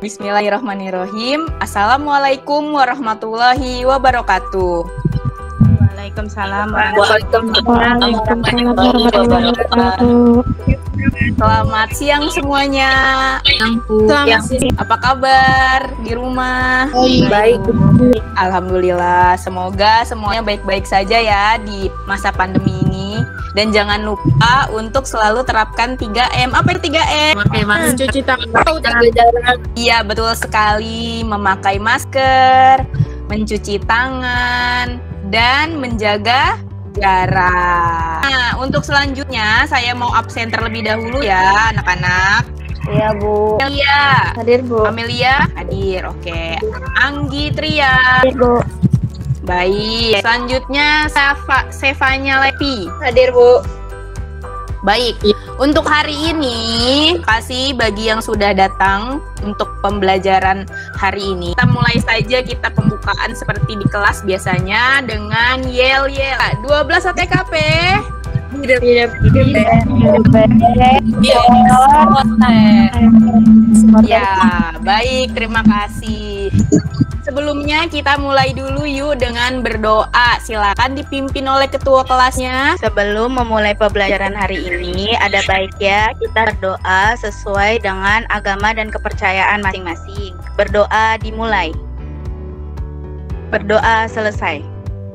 Bismillahirrahmanirrahim. Assalamualaikum warahmatullahi wabarakatuh. Waalaikumsalam. Selamat siang semuanya. Apa kabar di rumah? Baik. Alhamdulillah. Semoga semuanya baik-baik saja ya di masa pandemi ini. Dan jangan lupa untuk selalu terapkan 3M. Apa yang 3M? Mencuci tangan. Iya, betul sekali. Memakai masker, mencuci tangan, dan menjaga jarak. Nah, untuk selanjutnya saya mau absen terlebih dahulu ya, anak-anak. Iya, Bu. Amelia. Hadir, Bu. Amelia hadir, oke. Anggi Tria. Hadir, Bu. Baik. Selanjutnya Sevanya Lepi. Hadir, Bu. Baik. Untuk hari ini, kasih bagi yang sudah datang untuk pembelajaran hari ini. Kita mulai saja kita pembukaan seperti di kelas biasanya dengan yel-yel. 12 ATKP. Ya, baik, terima kasih. Sebelumnya kita mulai dulu yuk dengan berdoa. Silakan dipimpin oleh ketua kelasnya. Sebelum memulai pembelajaran hari ini, ada baiknya kita berdoa sesuai dengan agama dan kepercayaan masing-masing. Berdoa dimulai. Berdoa selesai.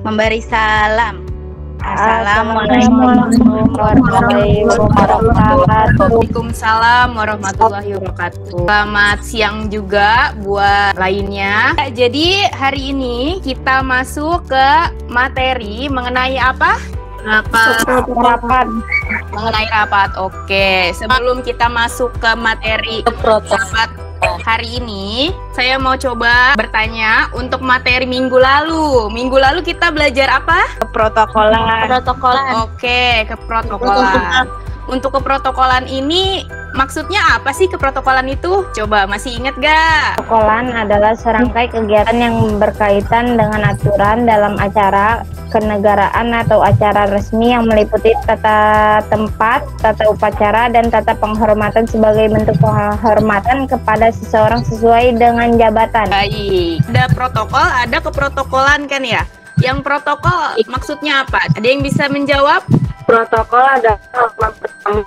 Memberi salam. Assalamualaikum warahmatullahi wabarakatuh. Waalaikumsalam warahmatullahi wabarakatuh. Selamat siang juga buat lainnya. Jadi hari ini kita masuk ke materi mengenai apa? Rapat. Mengenai rapat. Oke, sebelum kita masuk ke materi rapat hari ini, saya mau coba bertanya untuk materi minggu lalu. Minggu lalu kita belajar apa? Keprotokolan. Oke, keprotokolan. Untuk keprotokolan ini maksudnya apa sih keprotokolan itu? Coba masih ingat gak? Protokolan adalah serangkai kegiatan yang berkaitan dengan aturan dalam acara kenegaraan atau acara resmi yang meliputi tata tempat, tata upacara, dan tata penghormatan sebagai bentuk penghormatan kepada seseorang sesuai dengan jabatan. Baik, ada protokol, ada keprotokolan kan ya? Yang protokol maksudnya apa? Ada yang bisa menjawab? Protokol adalah halaman pertama yang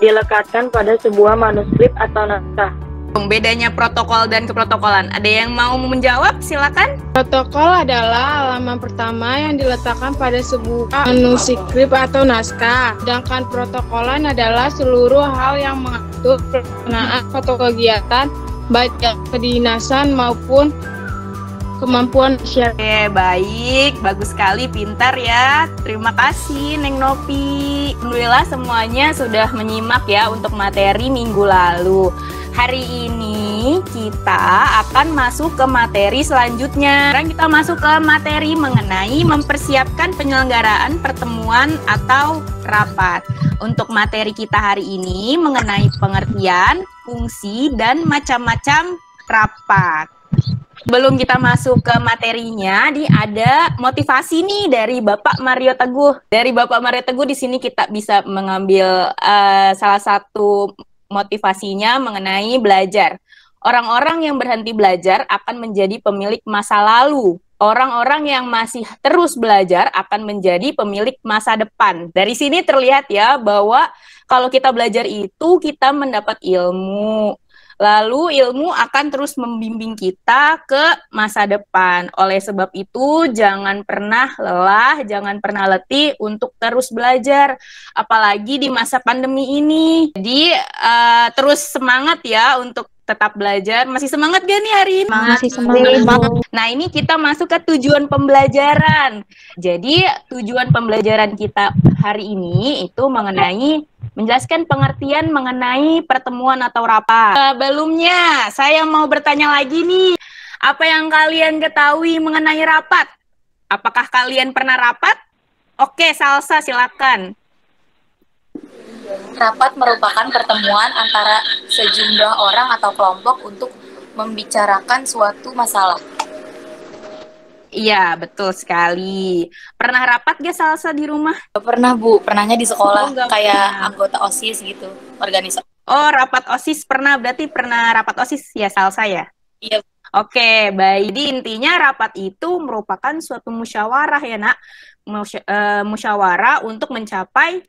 dilekatkan pada sebuah manuskrip atau naskah. Bedanya protokol dan keprotokolan. Ada yang mau menjawab? Silakan. Protokol adalah halaman pertama yang diletakkan pada sebuah manuskrip atau naskah. Sedangkan protokolan adalah seluruh hal yang mengatur pelaksanaan atau kegiatan baik kedinasan maupun kemampuan masyarakat. Oke, baik. Bagus sekali, pintar ya. Terima kasih, Neng Nopi. Alhamdulillah semuanya sudah menyimak ya untuk materi minggu lalu. Hari ini kita akan masuk ke materi selanjutnya. Sekarang kita masuk ke materi mengenai mempersiapkan penyelenggaraan pertemuan atau rapat. Untuk materi kita hari ini mengenai pengertian, fungsi, dan macam-macam rapat. Sebelum kita masuk ke materinya, ada motivasi nih dari Bapak Mario Teguh. Dari Bapak Mario Teguh di sini kita bisa mengambil salah satu motivasinya mengenai belajar. Orang-orang yang berhenti belajar akan menjadi pemilik masa lalu. Orang-orang yang masih terus belajar akan menjadi pemilik masa depan. Dari sini terlihat ya bahwa kalau kita belajar itu kita mendapat ilmu. Lalu ilmu akan terus membimbing kita ke masa depan. Oleh sebab itu, jangan pernah lelah, jangan pernah letih untuk terus belajar. Apalagi di masa pandemi ini. Jadi, terus semangat ya untuk tetap belajar. Masih semangat gak nih hari ini? Masih semangat. Nah, ini kita masuk ke tujuan pembelajaran. Jadi, tujuan pembelajaran kita hari ini itu menjelaskan pengertian mengenai pertemuan atau rapat. Sebelumnya, saya mau bertanya lagi nih. Apa yang kalian ketahui mengenai rapat? Apakah kalian pernah rapat? Oke, Salsa silakan. Rapat merupakan pertemuan antara sejumlah orang atau kelompok untuk membicarakan suatu masalah. Iya, betul sekali. Pernah rapat gak Salsa di rumah? Pernah, Bu. Pernahnya di sekolah, Oh, nggak kayak pernah. anggota OSIS gitu, organisasi. Oh, rapat OSIS berarti pernah rapat OSIS ya, Salsa ya? Iya. Oke, baik. Jadi intinya rapat itu merupakan suatu musyawarah ya, Nak. Musyawarah untuk mencapai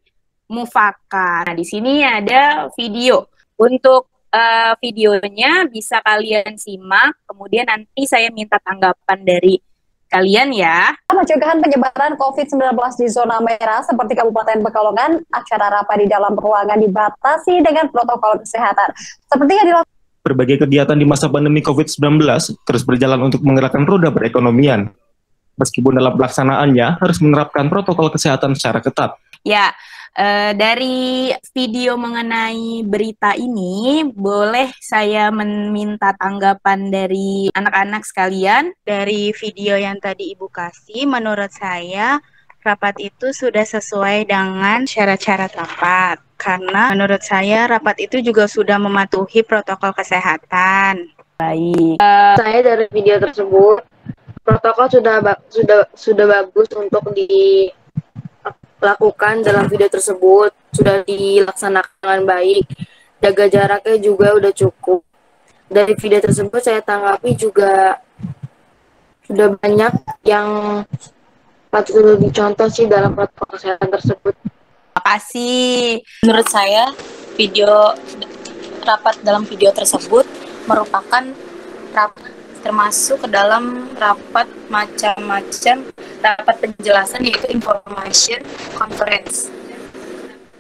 mufakat. Nah, di sini ada video. Untuk videonya bisa kalian simak, kemudian nanti saya minta tanggapan dari kalian ya. Pencegahan penyebaran COVID-19 di zona merah seperti Kabupaten Pekalongan, acara rapat di dalam ruangan dibatasi dengan protokol kesehatan. Seperti yang dilakukan berbagai kegiatan di masa pandemi COVID-19 terus berjalan untuk menggerakkan roda perekonomian. Meskipun dalam pelaksanaannya harus menerapkan protokol kesehatan secara ketat. Ya, dari video mengenai berita ini, boleh saya meminta tanggapan dari anak-anak sekalian? Dari video yang tadi Ibu kasih, menurut saya rapat itu sudah sesuai dengan syarat-syarat rapat. Karena menurut saya rapat itu juga sudah mematuhi protokol kesehatan. Baik. Saya dari video tersebut, protokol sudah bagus untuk dilakukan dalam video tersebut, sudah dilaksanakan dengan baik. Jaga jaraknya juga udah cukup. Dari video tersebut saya tanggapi juga sudah banyak yang patut dicontoh sih dalam protokol kesehatan tersebut. Terima kasih. Menurut saya, rapat dalam video tersebut merupakan rapat termasuk ke dalam rapat macam-macam rapat penjelasan, yaitu information conference,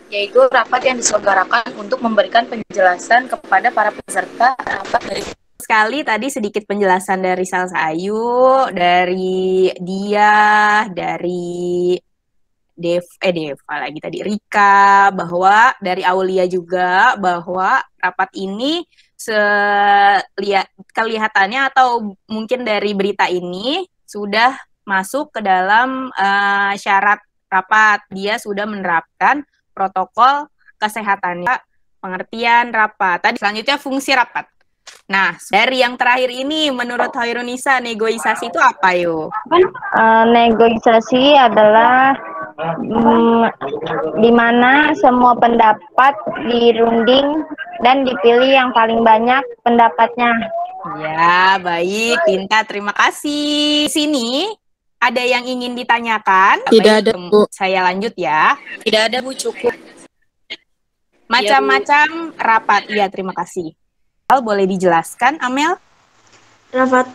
yaitu rapat yang diselenggarakan untuk memberikan penjelasan kepada para peserta rapat dari sekali tadi sedikit penjelasan dari Salsa Ayu, dari Dia, dari Deva lagi tadi, Rika, bahwa dari Aulia juga, bahwa rapat ini kelihatannya atau mungkin dari berita ini sudah masuk ke dalam syarat rapat. Dia sudah menerapkan protokol kesehatannya, pengertian rapat. Tadi selanjutnya fungsi rapat. Nah, dari yang terakhir ini, menurut Hoirunisa, negosiasi itu apa yuk? Negosiasi adalah di mana semua pendapat dirunding dan dipilih yang paling banyak pendapatnya. Ya, baik, Tinta, terima kasih. Di sini ada yang ingin ditanyakan? Tidak ada, Bu. Saya lanjut ya. Tidak ada, Bu, cukup. Macam-macam rapat. Iya, terima kasih. Boleh dijelaskan, Amel? Rapat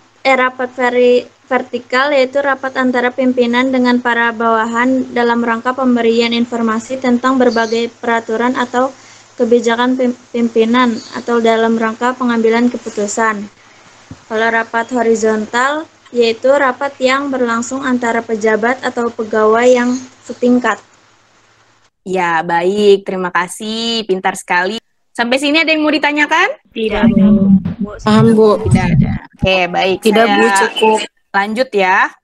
vertikal yaitu rapat antara pimpinan dengan para bawahan dalam rangka pemberian informasi tentang berbagai peraturan atau kebijakan pimpinan atau dalam rangka pengambilan keputusan. Kalau rapat horizontal yaitu rapat yang berlangsung antara pejabat atau pegawai yang setingkat. Ya, baik. Terima kasih. Pintar sekali. Sampai sini ada yang mau ditanyakan? Tidak, Bu. Paham, Bu. Tidak ada. Oke, baik. Tidak, Saya Bu, cukup. lanjut ya.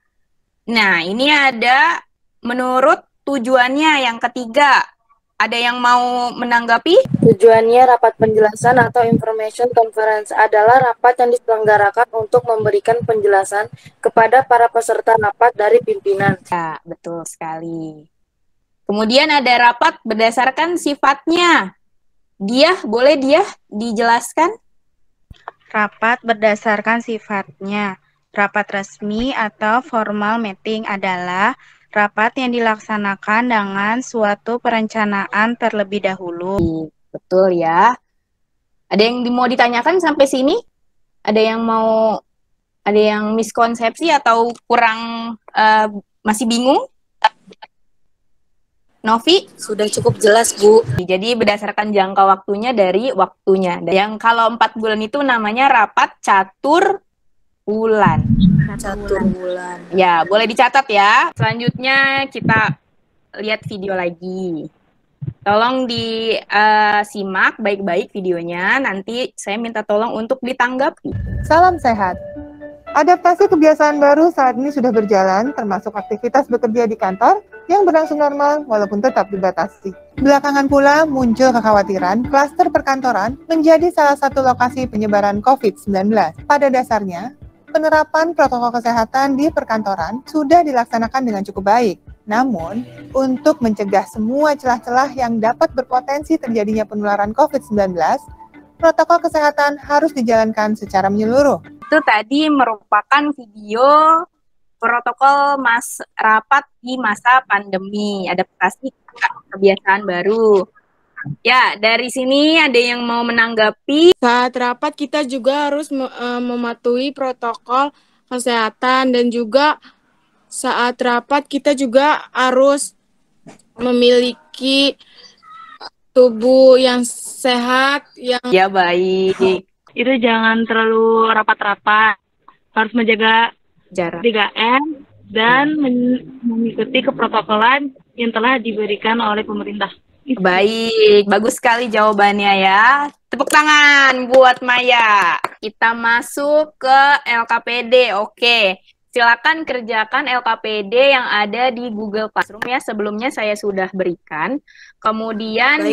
Nah, ini ada menurut tujuannya yang ketiga. Ada yang mau menanggapi? Tujuannya rapat penjelasan atau information conference adalah rapat yang diselenggarakan untuk memberikan penjelasan kepada para peserta rapat dari pimpinan. Ya, betul sekali. Kemudian ada rapat berdasarkan sifatnya. Boleh dijelaskan? Rapat berdasarkan sifatnya. Rapat resmi atau formal meeting adalah rapat yang dilaksanakan dengan suatu perencanaan terlebih dahulu. Betul ya. Ada yang mau ditanyakan sampai sini? Ada yang miskonsepsi atau kurang masih bingung? Novi? Sudah cukup jelas, Bu. Jadi berdasarkan jangka waktunya dari waktunya. Yang kalau 4 bulan itu namanya rapat catur bulan. Catur bulan. Ya, boleh dicatat ya. Selanjutnya kita lihat video lagi. Tolong disimak baik-baik videonya. Nanti saya minta tolong untuk ditanggapi. Salam sehat. Adaptasi kebiasaan baru saat ini sudah berjalan, termasuk aktivitas bekerja di kantor yang berlangsung normal walaupun tetap dibatasi. Belakangan pula muncul kekhawatiran klaster perkantoran menjadi salah satu lokasi penyebaran COVID-19. Pada dasarnya, penerapan protokol kesehatan di perkantoran sudah dilaksanakan dengan cukup baik. Namun, untuk mencegah semua celah-celah yang dapat berpotensi terjadinya penularan COVID-19, protokol kesehatan harus dijalankan secara menyeluruh. Itu tadi merupakan video protokol rapat di masa pandemi, adaptasi kebiasaan baru. Ya, dari sini ada yang mau menanggapi? Saat rapat kita juga harus mematuhi protokol kesehatan, dan juga saat rapat kita juga harus memiliki tubuh yang sehat, yang... Ya, baik. Itu jangan terlalu rapat-rapat, harus menjaga Jarak. 3M dan mengikuti keprotokolan yang telah diberikan oleh pemerintah. Baik, bagus sekali jawabannya ya. Tepuk tangan buat Maya. Kita masuk ke LKPD. Oke, silakan kerjakan LKPD yang ada di Google Classroom ya. Sebelumnya saya sudah berikan. Kemudian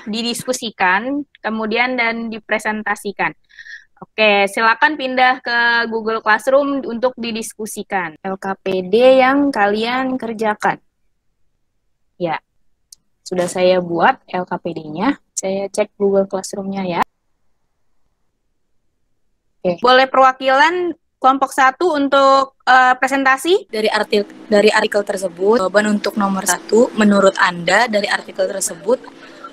didiskusikan, kemudian dan dipresentasikan. Oke, silakan pindah ke Google Classroom untuk didiskusikan. LKPD yang kalian kerjakan. Ya, sudah saya buat LKPD-nya. Saya cek Google Classroom-nya ya. Oke, boleh perwakilan kelompok 1 untuk presentasi? Dari artikel tersebut, jawaban untuk nomor 1, menurut Anda dari artikel tersebut,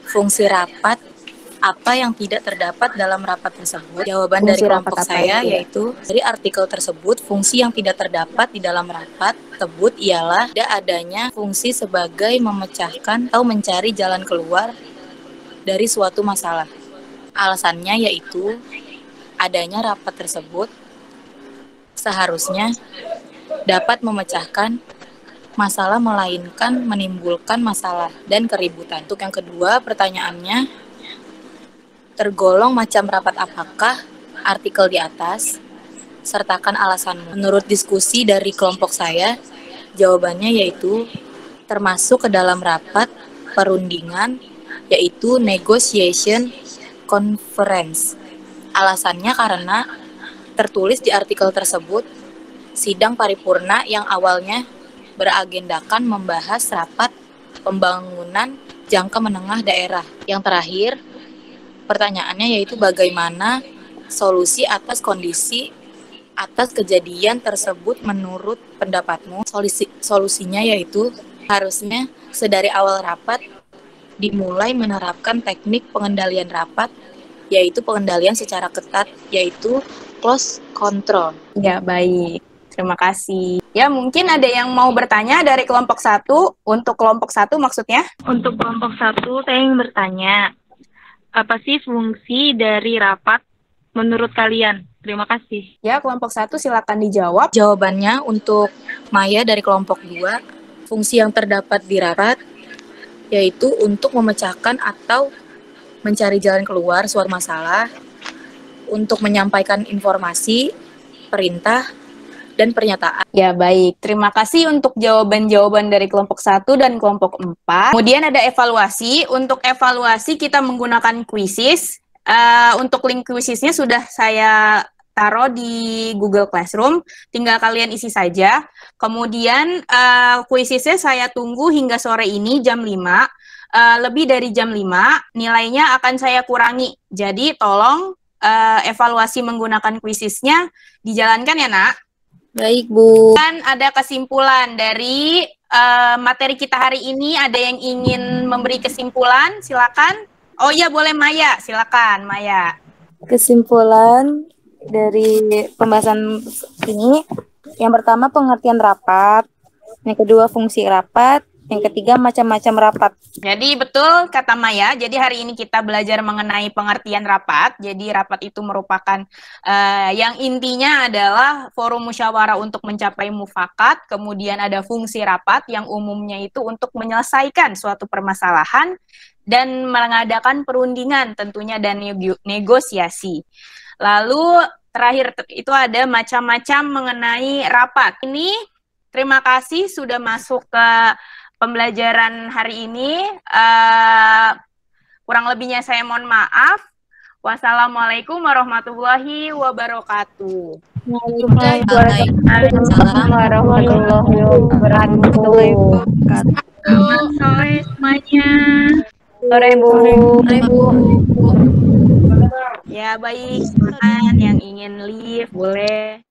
fungsi rapat apa yang tidak terdapat dalam rapat tersebut? Jawaban dari kelompok saya yaitu, dari artikel tersebut, fungsi yang tidak terdapat di dalam rapat tersebut ialah tidak adanya fungsi sebagai memecahkan atau mencari jalan keluar dari suatu masalah. Alasannya yaitu, adanya rapat tersebut seharusnya dapat memecahkan masalah melainkan menimbulkan masalah dan keributan. Untuk yang kedua, pertanyaannya, tergolong macam rapat apakah artikel di atas? Sertakan alasanmu. Menurut diskusi dari kelompok saya, jawabannya yaitu termasuk ke dalam rapat perundingan, yaitu negotiation conference. Alasannya karena tertulis di artikel tersebut, sidang paripurna yang awalnya beragendakan membahas rapat pembangunan jangka menengah daerah. Yang terakhir, pertanyaannya yaitu bagaimana solusi atas kondisi atas kejadian tersebut menurut pendapatmu. Solusinya yaitu harusnya sedari awal rapat dimulai menerapkan teknik pengendalian rapat, yaitu pengendalian secara ketat, yaitu close control. Ya, baik. Terima kasih. Ya, mungkin ada yang mau bertanya dari kelompok 1. Untuk kelompok 1 maksudnya? Untuk kelompok 1, saya ingin bertanya, apa sih fungsi dari rapat menurut kalian? Terima kasih. Ya, kelompok 1 silakan dijawab. Jawabannya untuk Maya dari kelompok 2, fungsi yang terdapat di rapat yaitu untuk memecahkan atau mencari jalan keluar suatu masalah, untuk menyampaikan informasi, perintah, dan pernyataan. Ya, baik. Terima kasih untuk jawaban-jawaban dari kelompok 1 dan kelompok 4. Kemudian ada evaluasi. Untuk evaluasi kita menggunakan quizzes. Untuk link quizzesnya sudah saya taruh di Google Classroom. Tinggal kalian isi saja. Kemudian quizzesnya saya tunggu hingga sore ini jam 5. Lebih dari jam 5, nilainya akan saya kurangi. Jadi tolong evaluasi menggunakan quizzesnya dijalankan ya, Nak. Baik, Bu. Dan ada kesimpulan dari materi kita hari ini. Ada yang ingin memberi kesimpulan? Silakan. Oh iya, boleh Maya. Silakan, Maya. Kesimpulan dari pembahasan ini, yang pertama pengertian rapat, yang kedua fungsi rapat, yang ketiga macam-macam rapat. Jadi betul kata Maya, jadi hari ini kita belajar mengenai pengertian rapat. Jadi rapat itu merupakan yang intinya adalah forum musyawarah untuk mencapai mufakat. Kemudian ada fungsi rapat yang umumnya itu untuk menyelesaikan suatu permasalahan dan mengadakan perundingan tentunya dan negosiasi. Lalu terakhir itu ada macam-macam mengenai rapat. Ini terima kasih sudah masuk ke pembelajaran hari ini. Kurang lebihnya saya mohon maaf. Wassalamualaikum warahmatullahi wabarakatuh. Waalaikumsalam warahmatullahi wabarakatuh. Selamat sore semuanya. Sore Bu. Ya baik, silakan yang ingin live boleh